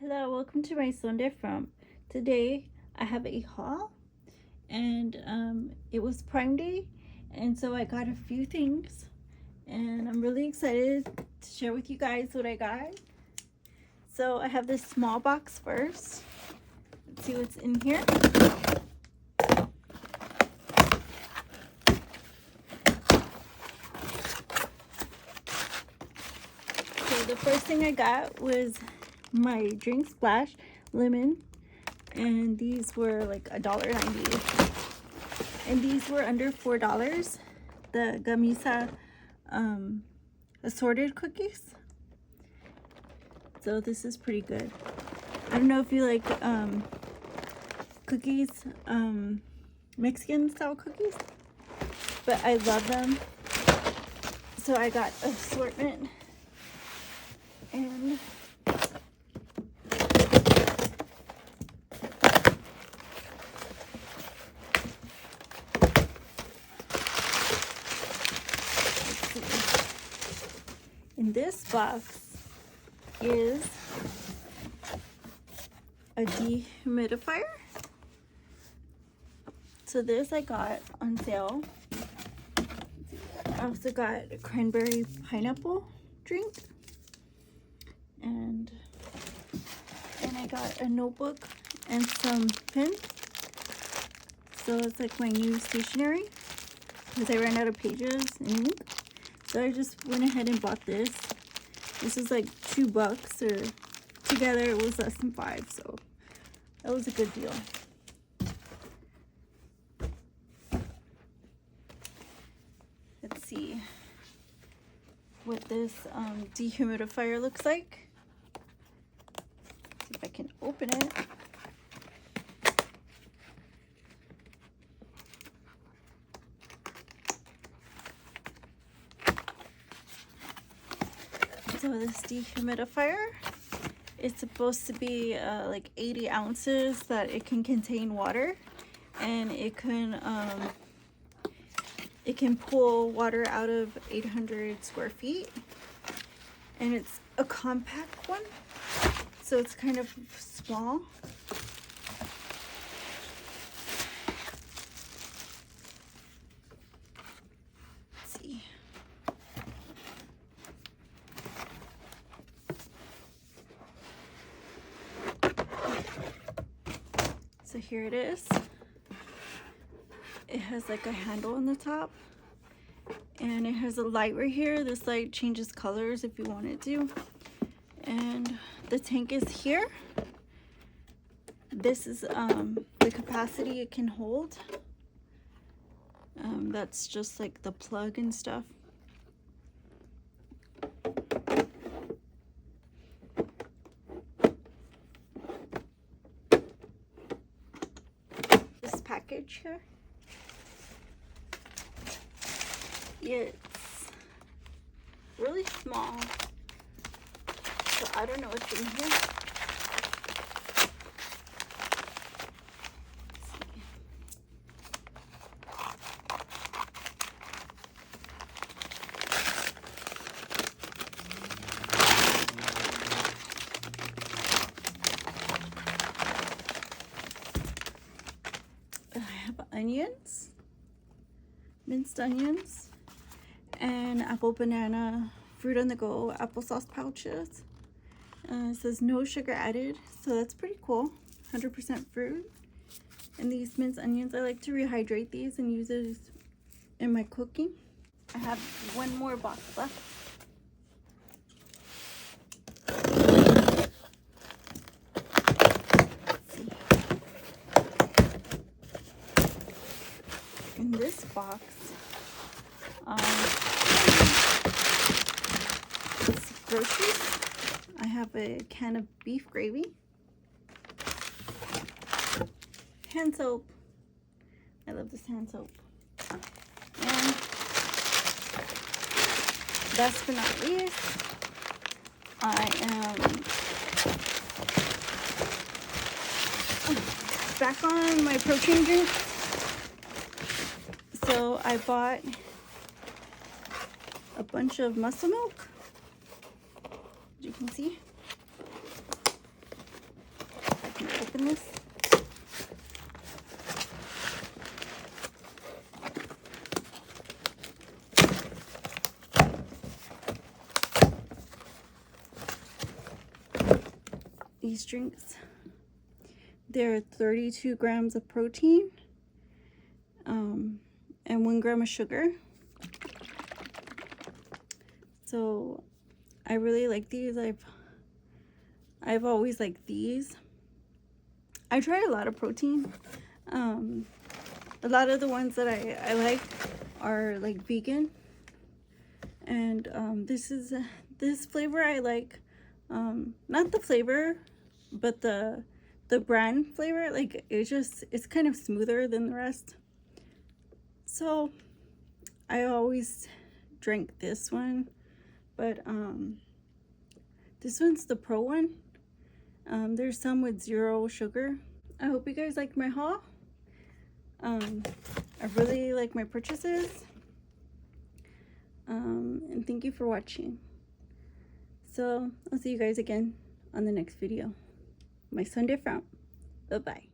Hello, welcome to my Sunday From. Today I have a haul and it was Prime Day, and so I got a few things and I'm really excited to share with you guys what I got. So I have this small box first. Let's see what's in here. So the first thing I got was my Drink Splash lemon, and these were like $1.90, and these were under $4. The Gamisa assorted cookies, so this is pretty good. I don't know if you like cookies, Mexican style cookies, but I love them, so I got assortment. And in this box is a dehumidifier. So this I got on sale. I also got a cranberry pineapple drink, and I got a notebook and some pens. So it's like my new stationery because I ran out of pages and ink. So I just went ahead and bought this. This was like $2, or together it was less than $5, so that was a good deal. Let's see what this dehumidifier looks like. See if I can open it. So this dehumidifier is supposed to be like 80 ounces, that it can contain water, and it can pull water out of 800 square feet, and it's a compact one, so it's kind of small. Let's see. So here it is. It has like a handle on the top, and it has a light right here. This light changes colors if you want it to. And the tank is here. This is the capacity it can hold. That's just like the plug and stuff. This package here, it's really small, so I don't know what's in here. I have onions, minced onions, and apple, banana, fruit on the go applesauce pouches. It says no sugar added, so that's pretty cool. 100% fruit. And these minced onions, I like to rehydrate these and use these in my cooking. I have one more box left. In this box, it's groceries. I have a can of beef gravy, hand soap. I love this hand soap. And last but not least, I am back on my protein drink. So I bought a bunch of muscle milk, as you can see. open this. These drinks, they're 32 grams of protein and 1 gram of sugar. So I really like these. I've always liked these. I tried a lot of protein. A lot of the ones that I like are like vegan, and this flavor I like. Not the flavor, but the brand flavor. Like it's kind of smoother than the rest. So I always drank this one, but this one's the pro one. There's some with 0 sugar. I hope you guys like my haul. I really like my purchases. And thank you for watching. So I'll see you guys again on the next video. My Sunday frown. Bye-bye.